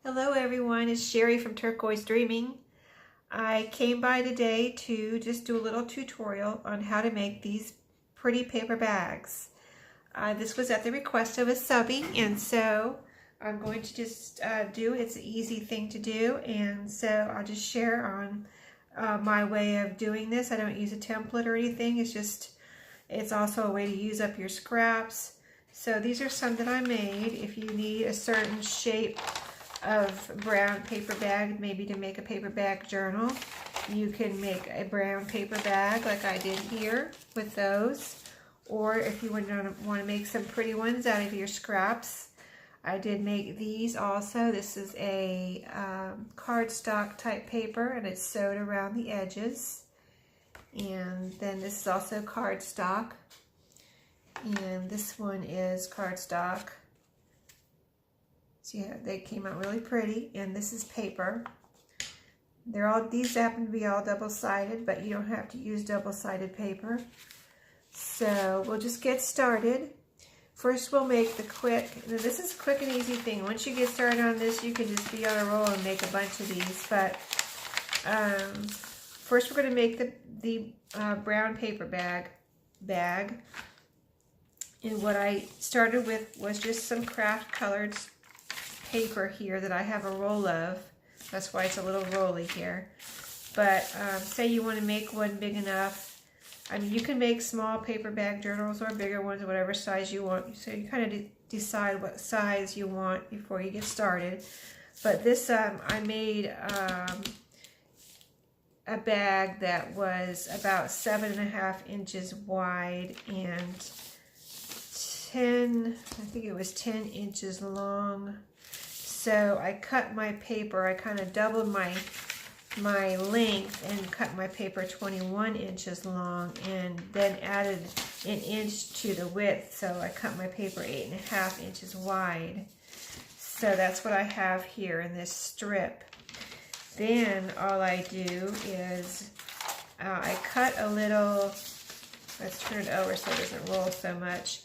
Hello everyone, it's Sherry from Turquoise Dreaming. I came by today to just do a little tutorial on how to make these pretty paper bags. This was at the request of a subby, and so I'm going to just it's an easy thing to do, and so I'll just share on my way of doing this. I don't use a template or anything, it's also a way to use up your scraps. So these are some that I made. If you need a certain shape of brown paper bag, maybe to make a paper bag journal, you can make a brown paper bag like I did here with those. Or if you want to make some pretty ones out of your scraps, I did make these also. This is a cardstock type paper, and it's sewed around the edges. And then this is also cardstock, and this one is cardstock. So yeah, they came out really pretty, and this is paper. These happen to be all double-sided, but you don't have to use double-sided paper. So we'll just get started. First we'll make this is a quick and easy thing. Once you get started on this, you can just be on a roll and make a bunch of these. But first we're going to make the brown paper bag. And what I started with was just some craft colored paper here that I have a roll of. That's why it's a little rolly here. But say you want to make one big enough. I mean, you can make small paper bag journals or bigger ones, whatever size you want. So you kind of decide what size you want before you get started. But this, I made a bag that was about 7.5 inches wide and 10 inches long. So I cut my paper, I kind of doubled my length and cut my paper 21 inches long, and then added an inch to the width. So I cut my paper 8.5 inches wide. So that's what I have here in this strip. Then all I do is I cut a little, let's turn it over so it doesn't roll so much.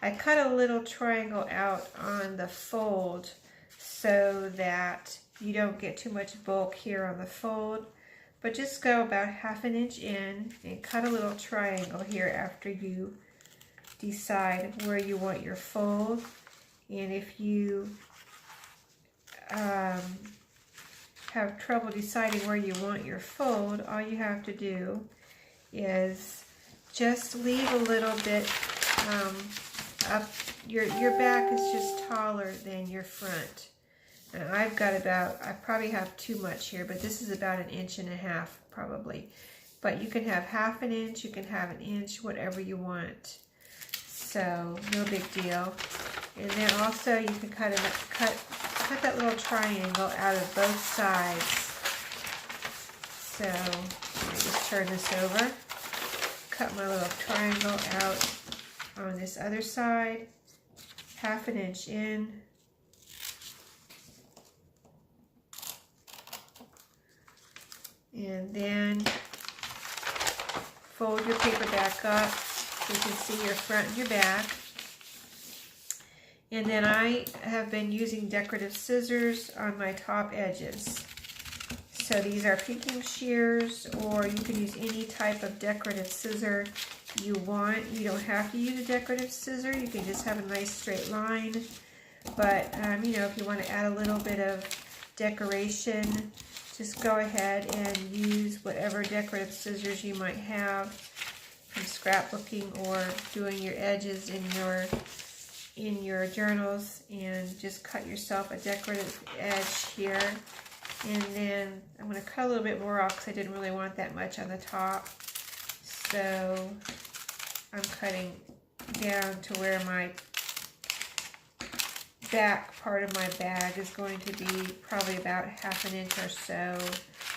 I cut a little triangle out on the fold so that you don't get too much bulk here on the fold, but just go about 1/2 inch in and cut a little triangle here after you decide where you want your fold. And if you have trouble deciding where you want your fold, all you have to do is just leave a little bit up. Your back is just taller than your front. And I probably have too much here, but this is about 1.5 inches probably. But you can have 1/2 inch, you can have 1 inch, whatever you want. So no big deal. And then also you can cut that little triangle out of both sides. So I just turn this over, cut my little triangle out on this other side, 1/2 inch in. And then fold your paper back up so you can see your front and your back. And then I have been using decorative scissors on my top edges. So these are pinking shears, or you can use any type of decorative scissor you want. You don't have to use a decorative scissor. You can just have a nice straight line. But, you know, if you want to add a little bit of decoration, just go ahead and use whatever decorative scissors you might have from scrapbooking or doing your edges in your journals, and just cut yourself a decorative edge here. And then I'm going to cut a little bit more off because I didn't really want that much on the top. So I'm cutting down to where my back part of my bag is going to be probably about 1/2 inch or so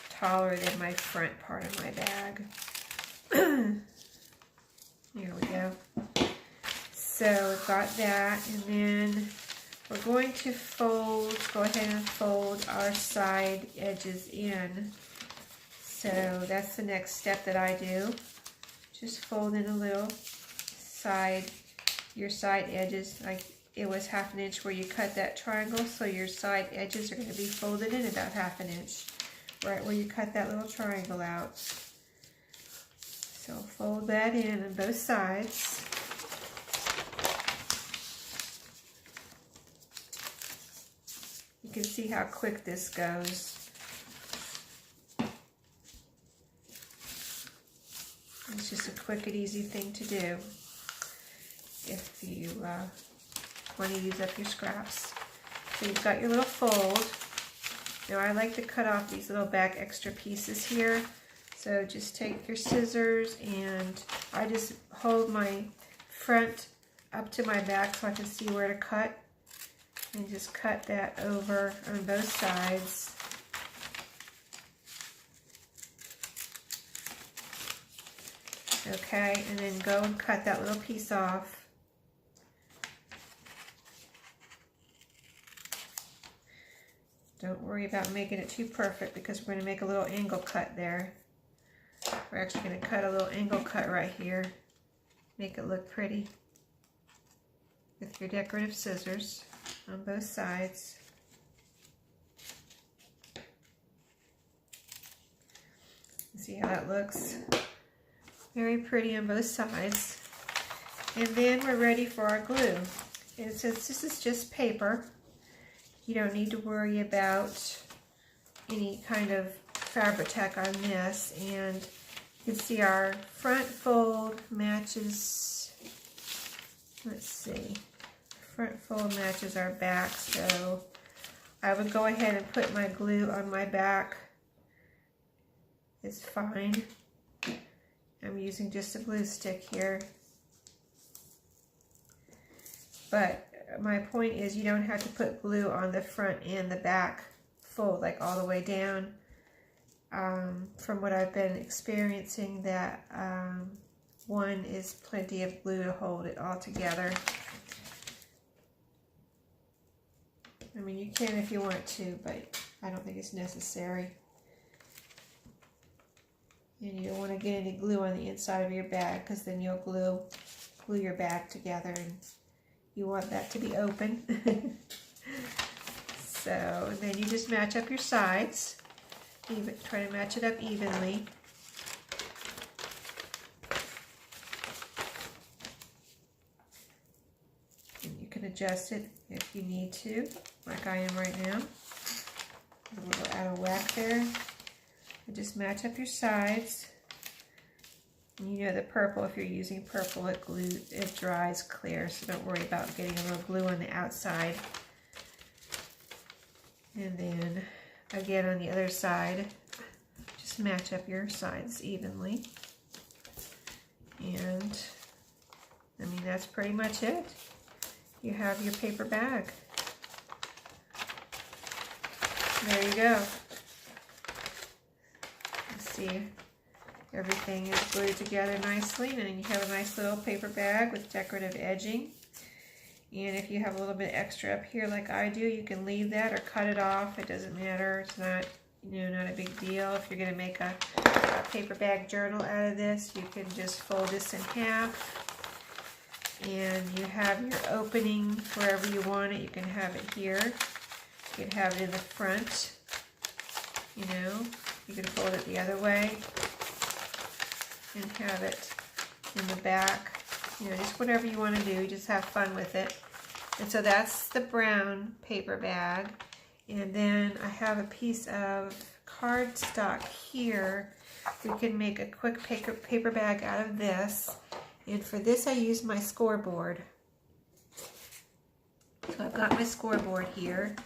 taller than my front part of my bag. There we go. So we've got that, and then we're going to go ahead and fold our side edges in. So that's the next step that I do. Just fold in a little your side edges. it was 1/2 inch where you cut that triangle, so your side edges are going to be folded in about 1/2 inch, right where you cut that little triangle out. So fold that in on both sides. You can see how quick this goes. It's just a quick and easy thing to do if you want to use up your scraps. So you've got your little fold. Now I like to cut off these little back extra pieces here. So just take your scissors, and I just hold my front up to my back so I can see where to cut. And just cut that over on both sides. Okay, and then go and cut that little piece off. Don't worry about making it too perfect, because we're going to make a little angle cut there. We're actually going to cut a little angle cut right here. Make it look pretty with your decorative scissors on both sides. See how that looks? Very pretty on both sides. And then we're ready for our glue. And since this is just paper, you don't need to worry about any kind of Fabri-Tac on this. And you can see our front fold matches, let's see, front fold matches our back. So I would go ahead and put my glue on my back. It's fine. I'm using just a glue stick here. But my point is, you don't have to put glue on the front and the back fold, like all the way down. From what I've been experiencing, that one is plenty of glue to hold it all together. I mean, you can if you want to, but I don't think it's necessary. And you don't want to get any glue on the inside of your bag, because then you'll glue your bag together, and you want that to be open. So then you just match up your sides. Try to match it up evenly. And you can adjust it if you need to, like I am right now. A little out of whack there. And just match up your sides. And you know the purple, if you're using purple, it dries clear, so don't worry about getting a little glue on the outside. And then again on the other side, just match up your sides evenly. And I mean, that's pretty much it. You have your paper bag. There you go. See, everything is glued together nicely, and then you have a nice little paper bag with decorative edging. And if you have a little bit extra up here like I do, you can leave that or cut it off. It doesn't matter. It's not, not a big deal. If you're going to make a paper bag journal out of this, you can just fold this in half. And you have your opening wherever you want it. You can have it here. You can have it in the front. You can fold it the other way and have it in the back. Just whatever you want to do. Just have fun with it. And so that's the brown paper bag. And then I have a piece of cardstock here. We can make a quick paper bag out of this. And for this I use my scoreboard. So I've got my scoreboard here.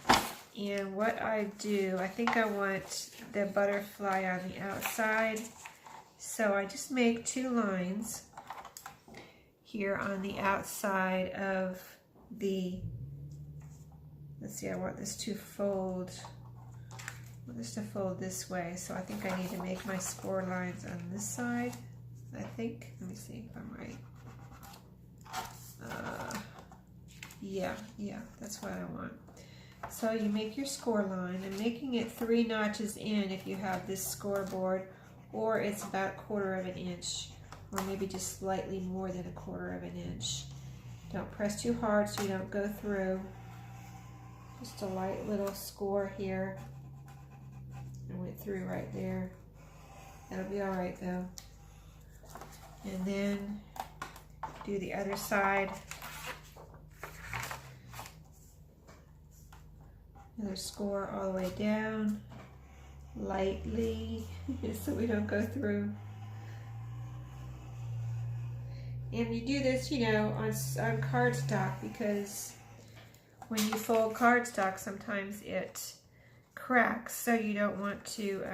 And what I do, I think I want the butterfly on the outside. So I just make 2 lines here on the outside of the, let's see, I want this to fold this way. So I think I need to make my score lines on this side, I think. Let me see if I'm right. Yeah, that's what I want. So you make your score line. I'm making it 3 notches in if you have this scoreboard, or it's about 1/4 of an inch, or maybe just slightly more than 1/4 of an inch. Don't press too hard so you don't go through. Just a light little score here. I went through right there. That'll be all right though. And then do the other side. Another score all the way down, lightly, so we don't go through. And you do this, you know, on cardstock, because when you fold cardstock, sometimes it cracks. So you don't want to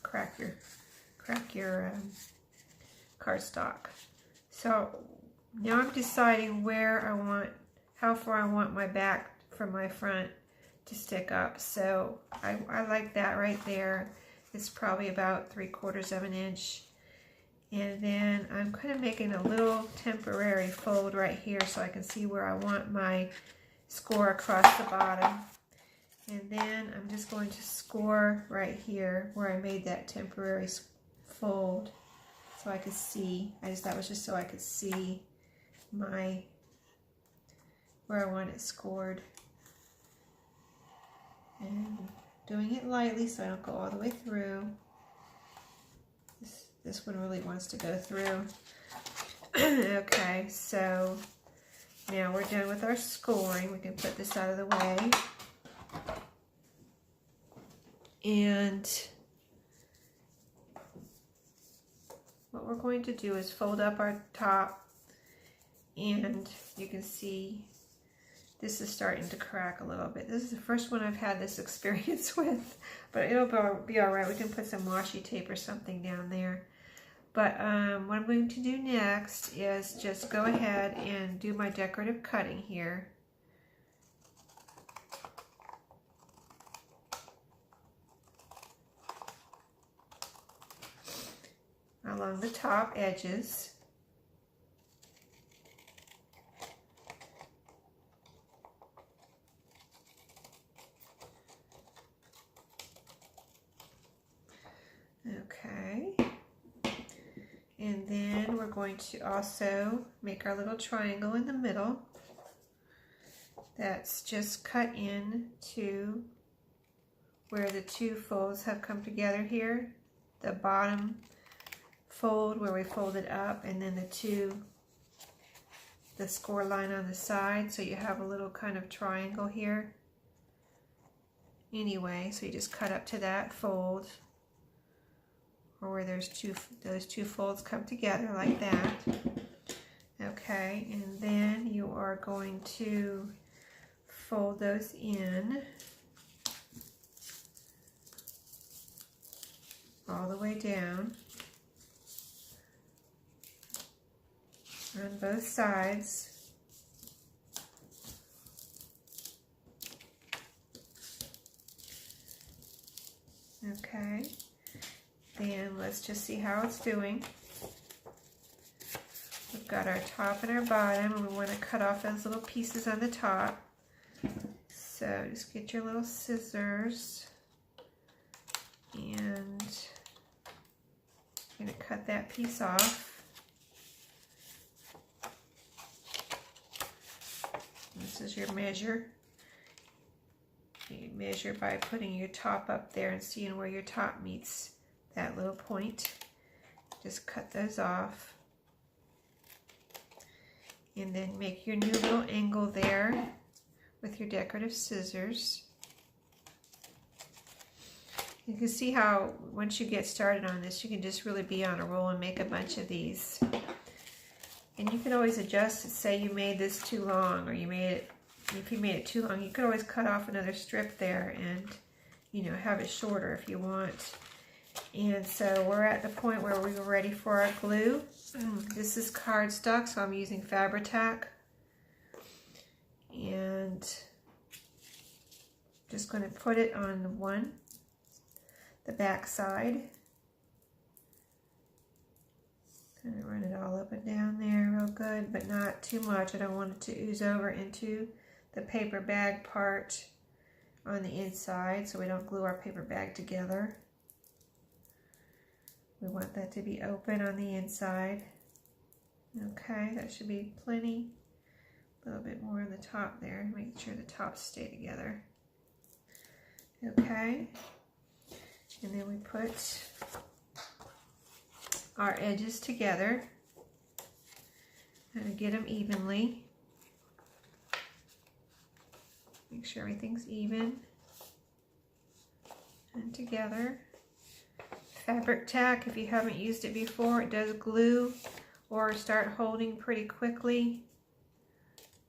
crack your cardstock. So now I'm deciding how far I want my back from my front to stick up. So I like that right there. It's probably about 3/4 of an inch. And then I'm kind of making a little temporary fold right here so I can see where I want my score across the bottom. And then I'm just going to score right here where I made that temporary fold so I could see. That was just so I could see where I want it scored. And doing it lightly so I don't go all the way through. This one really wants to go through. Okay, so now we're done with our scoring. We can put this out of the way. And what we're going to do is fold up our top, and you can see this is starting to crack a little bit. This is the first one I've had this experience with, but it'll be all right. We can put some washi tape or something down there. But what I'm going to do next is just go ahead and do my decorative cutting here. Along the top edges. Okay. And then we're going to also make our little triangle in the middle. That's just cut in to where the two folds have come together here. The bottom fold where we folded up, and then the score line on the side, so you have a little kind of triangle here. Anyway, so you just cut up to that fold, or where those two folds come together like that. Okay, and then you are going to fold those in all the way down on both sides. Okay, then let's just see how it's doing. We've got our top and our bottom, and we want to cut off those little pieces on the top. So just get your little scissors, and I'm going to cut that piece off. This is your measure. You measure by putting your top up there and seeing where your top meets that little point. Just cut those off. And then make your new little angle there with your decorative scissors. You can see how once you get started on this, you can just really be on a roll and make a bunch of these. And you can always adjust it. Say you made this too long, or if you made it too long, you could always cut off another strip there and, you know, have it shorter if you want. And so we're at the point where we were ready for our glue. This is cardstock, so I'm using Fabri-Tac. And just going to put it on the back side. Kind of run it all up and down there real good, but not too much. I don't want it to ooze over into the paper bag part on the inside, so we don't glue our paper bag together. We want that to be open on the inside. Okay, that should be plenty. A little bit more on the top there, make sure the tops stay together. Okay, and then we put our edges together and get them evenly. Make sure everything's even and together. Fabric tack, if you haven't used it before, it does glue or start holding pretty quickly.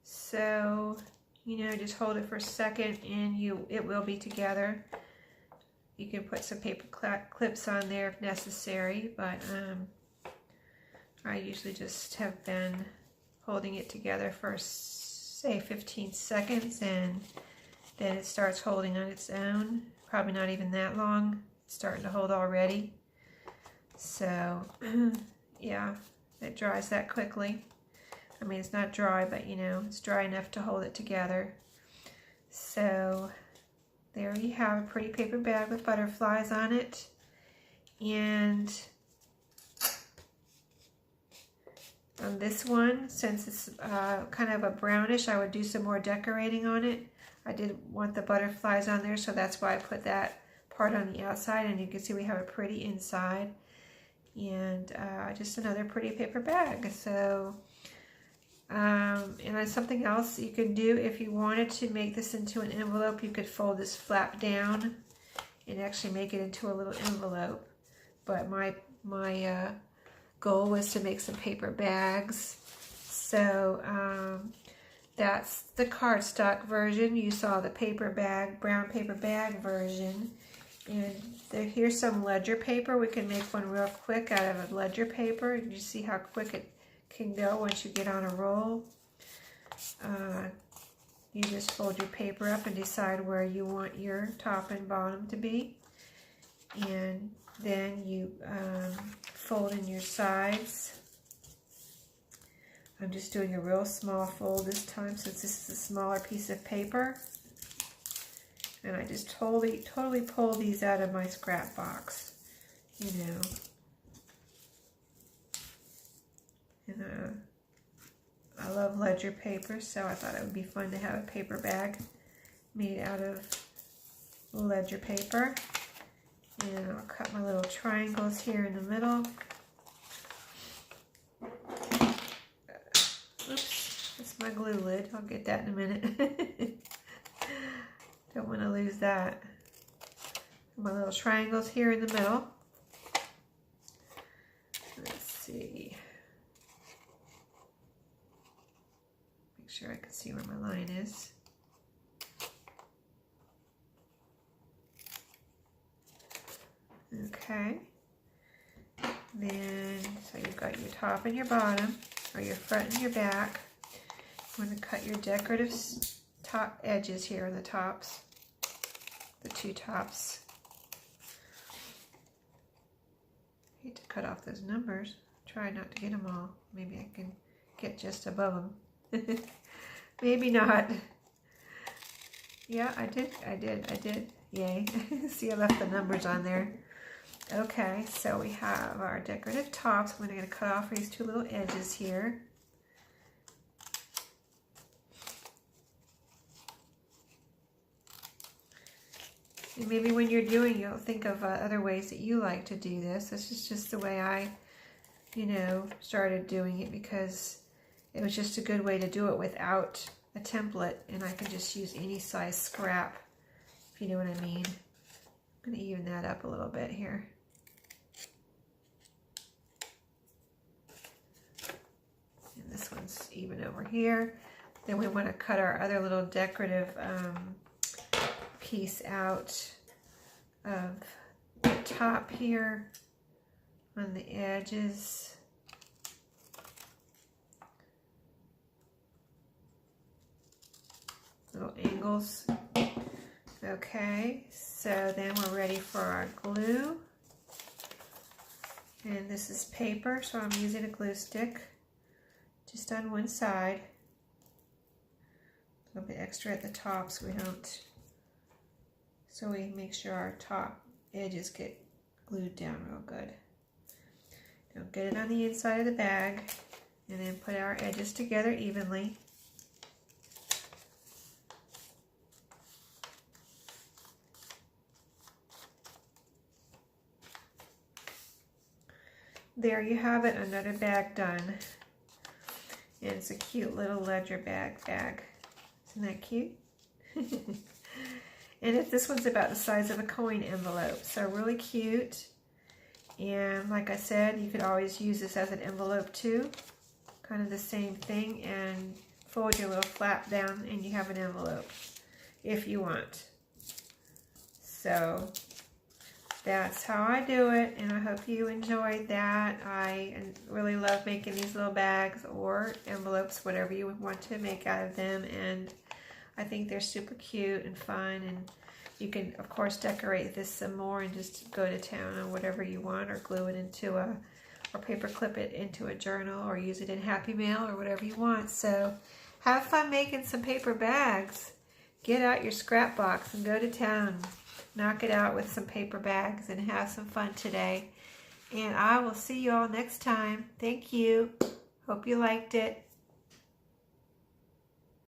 So, you know, just hold it for a second and it will be together. You can put some paper clips on there if necessary, but I usually just have been holding it together for say 15 seconds and then it starts holding on its own. Probably not even that long. It's starting to hold already. So, yeah, it dries that quickly. I mean, it's not dry, but you know, it's dry enough to hold it together. So, there you have a pretty paper bag with butterflies on it. And on this one, since it's kind of a brownish, I would do some more decorating on it. I did want the butterflies on there, so that's why I put that part on the outside, and you can see we have a pretty inside. And just another pretty paper bag. So, and then something else you could do if you wanted to make this into an envelope, you could fold this flap down and actually make it into a little envelope. But my goal was to make some paper bags. So that's the cardstock version. You saw the paper bag, brown paper bag version. And here's some ledger paper. We can make one real quick out of a ledger paper. You see how quick it can go once you get on a roll. You just fold your paper up and decide where you want your top and bottom to be. And then you fold in your sides. I'm just doing a real small fold this time since this is a smaller piece of paper. And I just totally pull these out of my scrap box, you know. And I love ledger paper, so I thought it would be fun to have a paper bag made out of ledger paper. And I'll cut my little triangles here in the middle. Oops, that's my glue lid. I'll get that in a minute. Don't want to lose that. My little triangles here in the middle. Let's see. Make sure I can see where my line is. Okay. Then, so you've got your top and your bottom, or your front and your back. I'm going to cut your decorative top edges here on the tops. The two tops. I hate to cut off those numbers. Try not to get them all. Maybe I can get just above them. Maybe not. Yeah, I did. Yay. See, I left the numbers on there. Okay, so we have our decorative tops. I'm going to cut off these two little edges here. And maybe when you're doing, you'll think of other ways that you like to do this. This is just the way I, you know, started doing it because it was just a good way to do it without a template. And I can just use any size scrap, if you know what I mean. I'm going to even that up a little bit here. And this one's even over here. Then we want to cut our other little decorative piece out of the top here on the edges. Little angles. Okay, so then we're ready for our glue. And this is paper, so I'm using a glue stick just on one side. A little bit extra at the top so we make sure our top edges get glued down real good. Don't get it on the inside of the bag. And then put our edges together evenly. There you have it, another bag done. And it's a cute little ledger bag. Isn't that cute? And this one's about the size of a coin envelope, so really cute. And like I said, you could always use this as an envelope too. Kind of the same thing, and fold your little flap down and you have an envelope if you want. So that's how I do it, and I hope you enjoyed that. I really love making these little bags or envelopes, whatever you want to make out of them, and I think they're super cute and fun, and you can, of course, decorate this some more and just go to town on whatever you want, or glue it into or paper clip it into a journal, or use it in Happy Mail, or whatever you want. So have fun making some paper bags. Get out your scrap box and go to town. Knock it out with some paper bags and have some fun today. And I will see you all next time. Thank you. Hope you liked it.